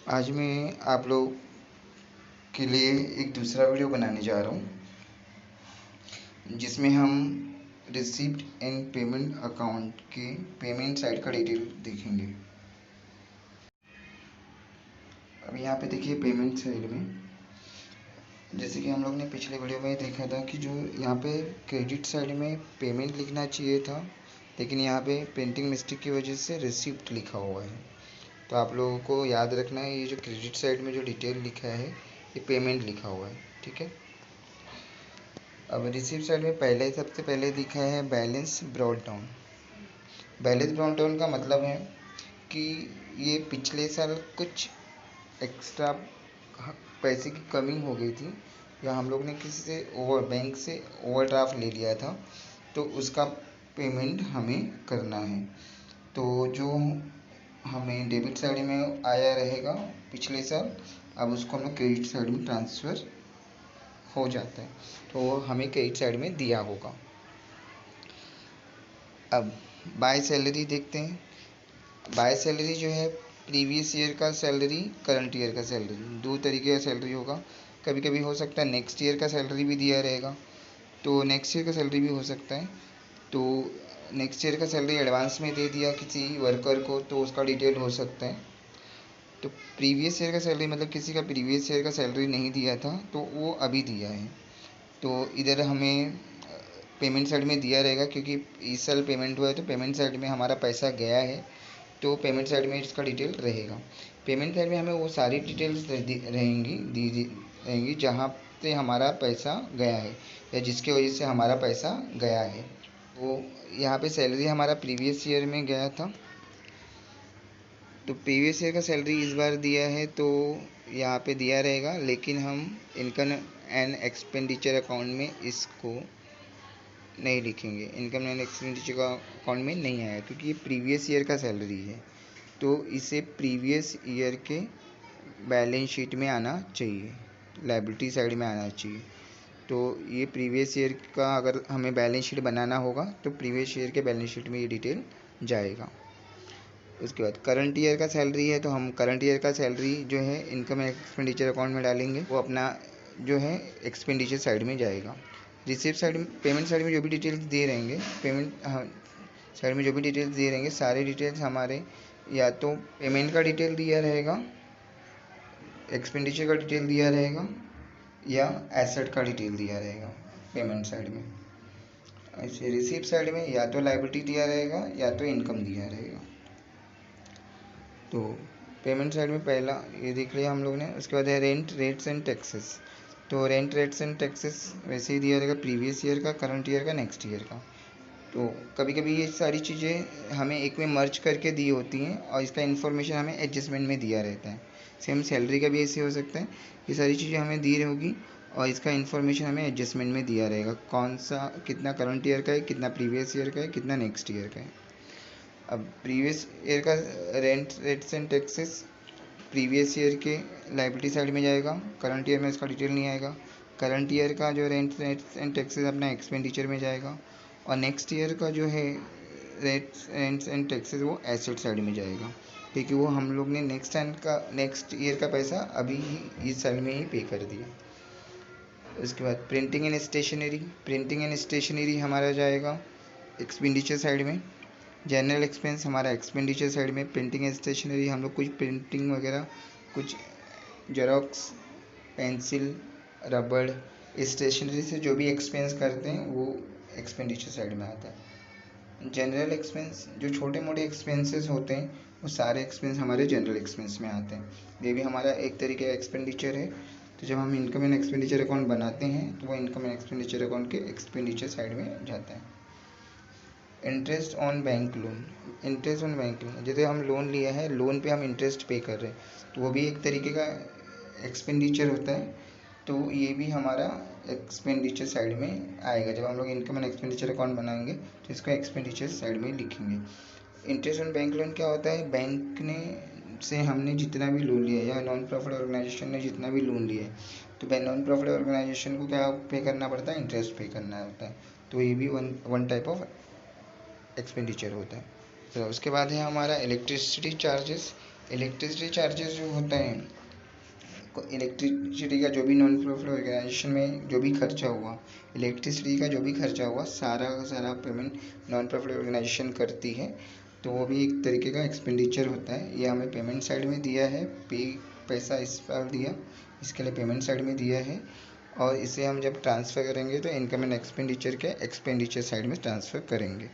आज मैं आप लोग के लिए एक दूसरा वीडियो बनाने जा रहा हूँ जिसमें हम रिसीप्ट एंड पेमेंट अकाउंट के पेमेंट साइड का डिटेल देखेंगे। अब यहाँ पे देखिए पेमेंट साइड में, जैसे कि हम लोग ने पिछले वीडियो में देखा था कि जो यहाँ पे क्रेडिट साइड में पेमेंट लिखना चाहिए था, लेकिन यहाँ पे प्रिंटिंग मिस्टेक की वजह से रिसिप्ट लिखा हुआ है। तो आप लोगों को याद रखना है, ये जो क्रेडिट साइड में जो डिटेल लिखा है ये पेमेंट लिखा हुआ है, ठीक है। अब रिसीप्ट साइड में सबसे पहले दिखा है balance brought down. Balance brought down का मतलब है कि ये पिछले साल कुछ एक्स्ट्रा पैसे की कमी हो गई थी, या हम लोग ने किसी से बैंक से ओवरड्राफ्ट ले लिया था, तो उसका पेमेंट हमें करना है। तो जो हमें डेबिट साइड में आया रहेगा पिछले साल, अब उसको हमें क्रेडिट साइड में ट्रांसफ़र हो जाता है, तो हमें क्रेडिट साइड में दिया होगा। अब बाय सैलरी देखते हैं। बाय सैलरी जो है प्रीवियस ईयर का सैलरी, करंट ईयर का सैलरी, दो तरीके का सैलरी होगा। कभी कभी हो सकता है नेक्स्ट ईयर का सैलरी भी दिया रहेगा, तो नेक्स्ट ईयर का सैलरी भी हो सकता है। तो नेक्स्ट ईयर का सैलरी एडवांस में दे दिया किसी वर्कर को, तो उसका डिटेल हो सकता है। तो प्रीवियस ईयर का सैलरी मतलब किसी का प्रीवियस ईयर का सैलरी नहीं दिया था तो वो अभी दिया है, तो इधर हमें पेमेंट साइड में दिया रहेगा, क्योंकि इस साल पेमेंट हुआ है तो पेमेंट साइड में हमारा पैसा गया है, तो पेमेंट साइड में इसका डिटेल रहेगा। पेमेंट साइड में हमें वो सारी डिटेल्स रहेंगी जहाँ से हमारा पैसा गया है या जिसकी वजह से हमारा पैसा गया है। तो यहाँ पे सैलरी हमारा प्रीवियस ईयर में गया था, तो प्रीवियस ईयर का सैलरी इस बार दिया है तो यहाँ पे दिया रहेगा, लेकिन हम इनकम एंड एक्सपेंडिचर अकाउंट में इसको नहीं लिखेंगे। इनकम एंड एक्सपेंडिचर का अकाउंट में नहीं आया क्योंकि ये प्रीवियस ईयर का सैलरी है, तो इसे प्रीवियस ईयर के बैलेंस शीट में आना चाहिए, लायबिलिटी साइड में आना चाहिए। तो ये प्रीवियस ईयर का अगर हमें बैलेंस शीट बनाना होगा तो प्रीवियस ईयर के बैलेंस शीट में ये डिटेल जाएगा। उसके बाद करंट ईयर का सैलरी है, तो हम करंट ईयर का सैलरी जो है इनकम एंड एक्सपेंडिचर अकाउंट में डालेंगे, वो अपना जो है एक्सपेंडिचर साइड में जाएगा। रिसिप्ट साइड में, पेमेंट साइड में जो भी डिटेल्स दे रहेंगे, पेमेंट साइड में जो भी डिटेल्स दे रहेंगे, सारे डिटेल्स हमारे या तो पेमेंट का डिटेल दिया रहेगा, एक्सपेंडिचर का डिटेल दिया रहेगा, या एसेट का डिटेल दिया रहेगा पेमेंट साइड में। ऐसे रिसिप्ट साइड में या तो लायबिलिटी दिया रहेगा या तो इनकम दिया रहेगा। तो पेमेंट साइड में पहला ये देख लिया हम लोग ने। उसके बाद है रेंट रेट्स एंड टैक्सेस। तो रेंट रेट्स एंड टैक्सेस वैसे ही दिया रहेगा प्रीवियस ईयर का, करंट ईयर का, नेक्स्ट ईयर का। तो कभी कभी ये सारी चीज़ें हमें एक में मर्ज करके दी होती हैं और इसका इन्फॉर्मेशन हमें एडजस्टमेंट में दिया रहता है। सेम सैलरी का भी ऐसे हो सकता है, ये सारी चीज़ें हमें दी होगी और इसका इन्फॉर्मेशन हमें एडजस्टमेंट में दिया रहेगा, कौन सा कितना करंट ईयर का है, कितना प्रीवियस ईयर का है, कितना नेक्स्ट ईयर का है। अब प्रीवियस ईयर का rent rates and taxes previous year के लायबिलिटी साइड में जाएगा, करंट ईयर में इसका डिटेल नहीं आएगा। करंट ईयर का जो रेंट रेट्स एंड टैक्सेस अपना एक्सपेंडिचर में जाएगा, और नेक्स्ट ईयर का जो है रेट्स रेंट्स एंड टैक्सेस वो एसेट साइड में जाएगा, क्योंकि वो हम लोग ने नेक्स्ट ईयर का पैसा अभी ही इस साल में ही पे कर दिया। उसके बाद प्रिंटिंग एंड स्टेशनरी हमारा जाएगा एक्सपेंडिचर साइड में। जनरल एक्सपेंस हमारा एक्सपेंडिचर साइड में। प्रिंटिंग एंड स्टेशनरी हम लोग कुछ प्रिंटिंग वगैरह, कुछ जेरोक्स, पेंसिल, रबड़, स्टेशनरी से जो भी एक्सपेंस करते हैं वो एक्सपेंडिचर साइड में आता है। जनरल एक्सपेंस जो छोटे मोटे एक्सपेंसेस होते हैं वो सारे एक्सपेंस हमारे जनरल एक्सपेंस में आते हैं, ये भी हमारा एक तरीके का एक्सपेंडिचर है। तो जब हम इनकम एंड एक्सपेंडिचर अकाउंट बनाते हैं तो वो इनकम एंड एक्सपेंडिचर अकाउंट के एक्सपेंडिचर साइड में जाता है। Interest on bank loan, interest on bank loan जैसे हम लोन लिया है, लोन पे हम इंटरेस्ट पे कर रहे हैं, तो वो भी एक तरीके का एक्सपेंडिचर होता है, तो ये भी हमारा एक्सपेंडिचर साइड में आएगा। जब हम लोग इनकम एंड एक्सपेंडिचर अकाउंट बनाएंगे तो इसको एक्सपेंडिचर साइड में लिखेंगे। इंटरेस्ट ऑन बैंक लोन क्या होता है, बैंक ने से हमने जितना भी लोन लिया है या नॉन प्रॉफिट ऑर्गेनाइजेशन ने जितना भी लोन लिया है, तो नॉन प्रॉफिट ऑर्गेनाइजेशन को क्या पे करना पड़ता है, इंटरेस्ट पे करना होता है। तो ये भी वन टाइप ऑफ एक्सपेंडिचर होता है। तो उसके बाद है हमारा इलेक्ट्रिसिटी चार्जेस। इलेक्ट्रिसिटी चार्जेस जो होता है, इलेक्ट्रिसिटी का जो भी नॉन प्रॉफिट ऑर्गेनाइजेशन में जो भी खर्चा हुआ, इलेक्ट्रिसिटी का जो भी खर्चा हुआ, सारा का सारा पेमेंट नॉन प्रॉफिट ऑर्गेनाइजेशन करती है। तो वो भी एक तरीके का एक्सपेंडिचर होता है। ये हमें पेमेंट साइड में दिया है, पैसा इस बार दिया, इसके लिए पेमेंट साइड में दिया है। और इसे हम जब ट्रांसफ़र करेंगे तो इनकम एंड एक्सपेंडिचर के एक्सपेंडिचर साइड में ट्रांसफ़र करेंगे।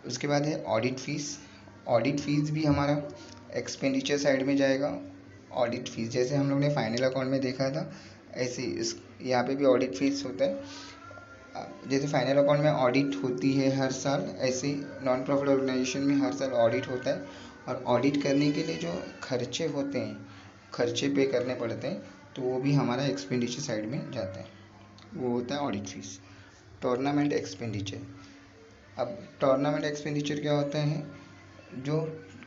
उसके बाद है ऑडिट फीस। ऑडिट फीस भी हमारा एक्सपेंडिचर साइड में जाएगा। ऑडिट फीस जैसे हम लोग ने फाइनल अकाउंट में देखा था, ऐसे इस यहाँ पे भी ऑडिट फीस होता है। जैसे फाइनल अकाउंट में ऑडिट होती है हर साल, ऐसे ही नॉन प्रॉफिट ऑर्गेनाइजेशन में हर साल ऑडिट होता है। और ऑडिट करने के लिए जो खर्चे होते हैं, खर्चे पे करने पड़ते हैं, तो वो भी हमारा एक्सपेंडिचर साइड में जाता है, वो होता है ऑडिट फीस। Tournament expenditure. अब टूर्नामेंट एक्सपेंडिचर क्या होता है, जो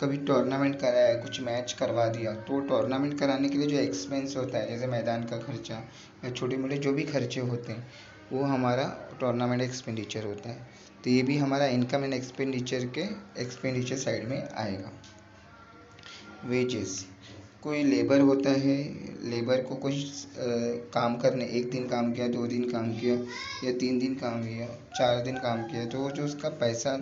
कभी टूर्नामेंट कराया, कुछ मैच करवा दिया, तो टूर्नामेंट कराने के लिए जो एक्सपेंस होता है, जैसे मैदान का खर्चा या छोटे मोटे जो भी खर्चे होते हैं, वो हमारा टूर्नामेंट एक्सपेंडिचर होता है। तो ये भी हमारा इनकम एंड एक्सपेंडिचर के एक्सपेंडिचर साइड में आएगा। वेजेस, कोई लेबर होता है, लेबर को कुछ काम करने, एक दिन काम किया, 2 दिन काम किया, या 3 दिन काम किया, 4 दिन काम किया, तो जो उसका पैसा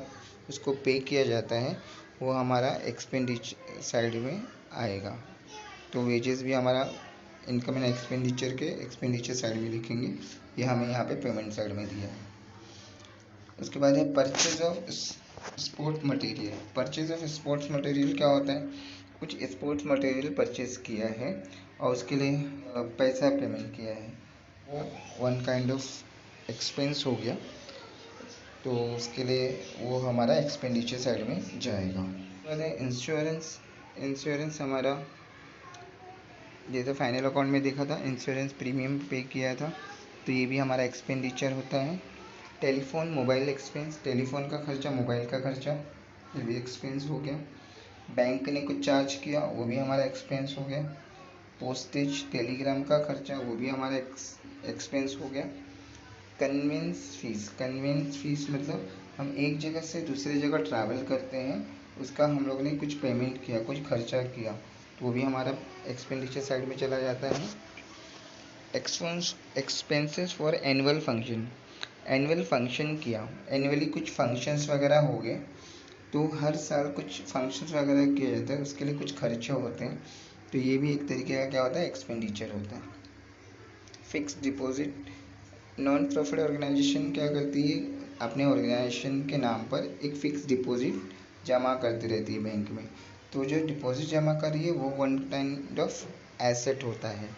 उसको पे किया जाता है, वो हमारा एक्सपेंडिचर साइड में आएगा। तो वेजेस भी हमारा इनकम एंड एक्सपेंडिचर के एक्सपेंडिचर साइड में लिखेंगे, ये हमें यहाँ पे पेमेंट साइड में दिया है। उसके बाद है purchase of sports material. Purchase of sports material क्या होता है, कुछ स्पोर्ट्स मटेरियल परचेज किया है और उसके लिए पैसा पेमेंट किया है, वो वन काइंड ऑफ एक्सपेंस हो गया, तो उसके लिए वो हमारा एक्सपेंडिचर साइड में जाएगा। बाद है इंश्योरेंस। इंश्योरेंस हमारा जैसे फाइनल अकाउंट में देखा था, इंश्योरेंस प्रीमियम पे किया था, तो ये भी हमारा एक्सपेंडिचर होता है। टेलीफोन मोबाइल एक्सपेंस, टेलीफोन का खर्चा, मोबाइल का खर्चा, ये भी एक्सपेंस हो गया। बैंक ने कुछ चार्ज किया, वो भी हमारा एक्सपेंस हो गया। पोस्टेज टेलीग्राम का खर्चा, वो भी हमारा एक्सपेंस हो गया। कन्वेंस फीस मतलब हम एक जगह से दूसरी जगह ट्रैवल करते हैं, उसका हम लोग ने कुछ पेमेंट किया, कुछ खर्चा किया, तो वो भी हमारा एक्सपेंडिचर साइड में चला जाता है। Expenses for annual function, annual function किया, एनुअली कुछ फंक्शंस वगैरह हो गए, तो हर साल कुछ फंक्शंस वगैरह किया जाता है, उसके लिए कुछ खर्चे होते हैं, तो ये भी एक तरीके का क्या होता है, एक्सपेंडिचर होता है। Fix deposit, non profit organisation क्या करती है, अपने ऑर्गेनाइजेशन के नाम पर एक फ़िक्स डिपॉजिट जमा करती रहती है बैंक में, तो जो डिपॉजिट जमा कर रही है वो वन काइंड ऑफ एसेट होता है,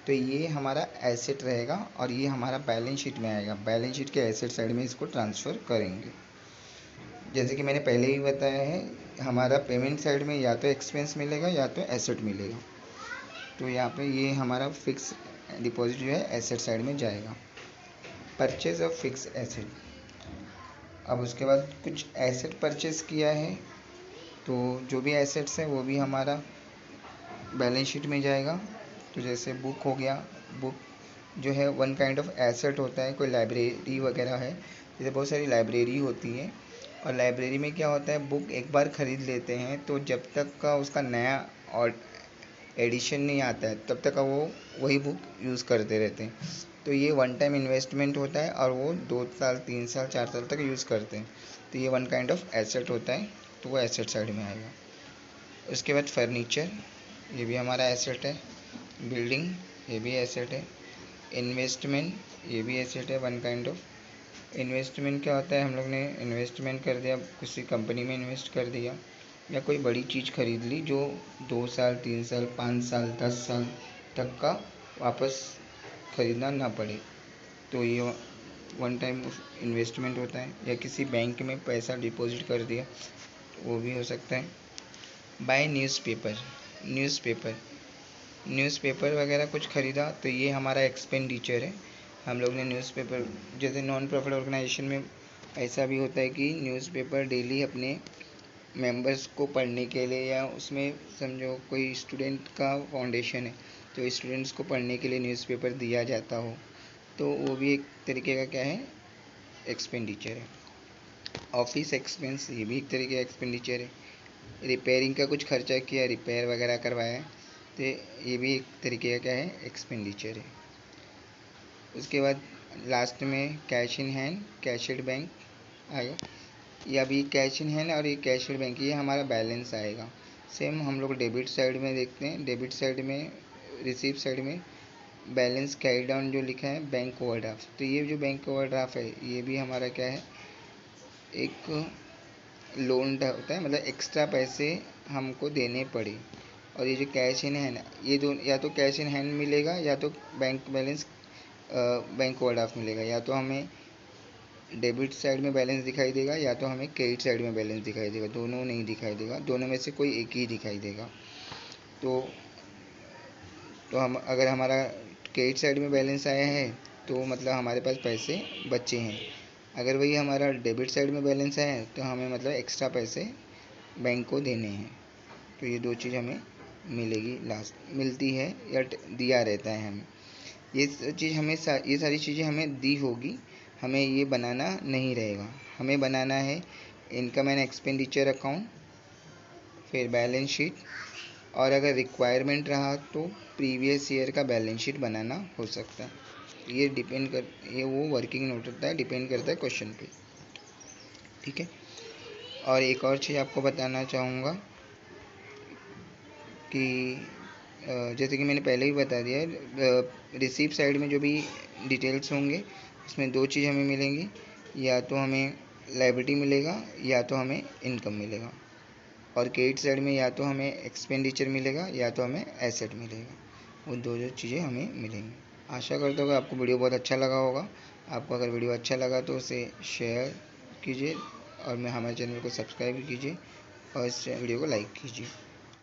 तो ये हमारा एसेट रहेगा और ये हमारा बैलेंस शीट में आएगा। बैलेंस शीट के एसेट साइड में इसको ट्रांसफ़र करेंगे। जैसे कि मैंने पहले ही बताया है, हमारा पेमेंट साइड में या तो एक्सपेंस मिलेगा या तो एसेट मिलेगा, तो यहाँ पे ये हमारा फिक्स डिपॉजिट जो है एसेट साइड में जाएगा। परचेज ऑफ फिक्स एसेट, अब उसके बाद कुछ एसेट परचेज किया है, तो जो भी एसेट्स हैं वो भी हमारा बैलेंस शीट में जाएगा। तो जैसे बुक हो गया, बुक जो है वन काइंड ऑफ एसेट होता है। कोई लाइब्रेरी वगैरह है, जैसे बहुत सारी लाइब्रेरी होती है, और लाइब्रेरी में क्या होता है, बुक एक बार ख़रीद लेते हैं तो जब तक का उसका नया और एडिशन नहीं आता है तब तक का वो वही बुक यूज़ करते रहते हैं, तो ये वन टाइम इन्वेस्टमेंट होता है और वो 2 साल 3 साल 4 साल तक यूज़ करते हैं, तो ये वन काइंड ऑफ एसेट होता है, तो वो एसेट साइड में आएगा। उसके बाद फर्नीचर, ये भी हमारा एसेट है। बिल्डिंग, ये भी एसेट है। इन्वेस्टमेंट, ये भी एसेट है, वन काइंड ऑफ। इन्वेस्टमेंट क्या होता है, हम लोग ने इन्वेस्टमेंट कर दिया, किसी कंपनी में इन्वेस्ट कर दिया, या कोई बड़ी चीज़ खरीद ली जो 2 साल 3 साल 5 साल 10 साल तक का वापस ख़रीदना ना पड़े, तो ये वन टाइम इन्वेस्टमेंट होता है। या किसी बैंक में पैसा डिपॉजिट कर दिया, वो भी हो सकता है। बाय न्यूज़पेपर, न्यूज़पेपर वगैरह कुछ ख़रीदा, तो ये हमारा एक्सपेंडिचर है। हम लोग ने न्यूज़पेपर, जैसे नॉन प्रॉफिट ऑर्गेनाइजेशन में ऐसा भी होता है कि न्यूज़पेपर डेली अपने मेंबर्स को पढ़ने के लिए, या उसमें समझो कोई स्टूडेंट का फाउंडेशन है तो स्टूडेंट्स को पढ़ने के लिए न्यूज़पेपर दिया जाता हो, तो वो भी एक तरीके का क्या है, एक्सपेंडिचर है। ऑफिस एक्सपेंस, ये भी एक तरीके का एक्सपेंडिचर है। रिपेयरिंग का कुछ खर्चा किया, रिपेयर वगैरह करवाया, तो ये भी एक तरीके का क्या है, एक्सपेंडिचर है। उसके बाद लास्ट में कैश इन हैंड, कैशियड बैंक आएगा। ये अभी कैश इन हैंड और ये कैशियड बैंक, ये हमारा बैलेंस आएगा। सेम हम लोग डेबिट साइड में देखते हैं, डेबिट साइड में, रिसीव साइड में बैलेंस कैरी डाउन जो लिखा है बैंक ओवरड्राफ्ट, तो ये जो बैंक ओवरड्राफ्ट है ये भी हमारा क्या है, एक लोन होता है, मतलब एक्स्ट्रा पैसे हमको देने पड़े। और ये जो कैश इन हैंड, ये दोनों या तो कैश इन हैंड मिलेगा या तो बैंक बैलेंस, बैंक ओवरड्राफ्ट मिलेगा, या तो हमें डेबिट साइड में बैलेंस दिखाई देगा या तो हमें क्रेडिट साइड में बैलेंस दिखाई देगा, दोनों नहीं दिखाई देगा, दोनों में से कोई एक ही दिखाई देगा। तो हम अगर हमारा क्रेडिट साइड में बैलेंस आया है तो मतलब हमारे पास पैसे बचे हैं। अगर वही हमारा डेबिट साइड में बैलेंस आया है तो हमें मतलब एक्स्ट्रा पैसे बैंक को देने हैं। तो ये दो चीज़ हमें मिलेगी, लास्ट मिलती है या दिया रहता है हमें। ये चीज़ हमें ये सारी चीज़ें हमें दी होगी, हमें ये बनाना नहीं रहेगा। हमें बनाना है इनकम एंड एक्सपेंडिचर अकाउंट, फिर बैलेंस शीट, और अगर रिक्वायरमेंट रहा तो प्रीवियस ईयर का बैलेंस शीट बनाना हो सकता है। ये वो वर्किंग नोट होता है, डिपेंड करता है क्वेश्चन पे। ठीक है। और एक और चीज़ आपको बताना चाहूँगा कि जैसे कि मैंने पहले ही बता दिया है, रिसीप्ट साइड में जो भी डिटेल्स होंगे उसमें दो चीज़ हमें मिलेंगी, या तो हमें लायबिलिटी मिलेगा या तो हमें इनकम मिलेगा। और क्रेडिट साइड में या तो हमें एक्सपेंडिचर मिलेगा या तो हमें एसेट मिलेगा, वो दो चीज़ें हमें मिलेंगी। आशा करता हूँ कि आपको वीडियो बहुत अच्छा लगा होगा। आपको अगर वीडियो अच्छा लगा तो उसे शेयर कीजिए और हमारे चैनल को सब्सक्राइब कीजिए और इस वीडियो को लाइक कीजिए।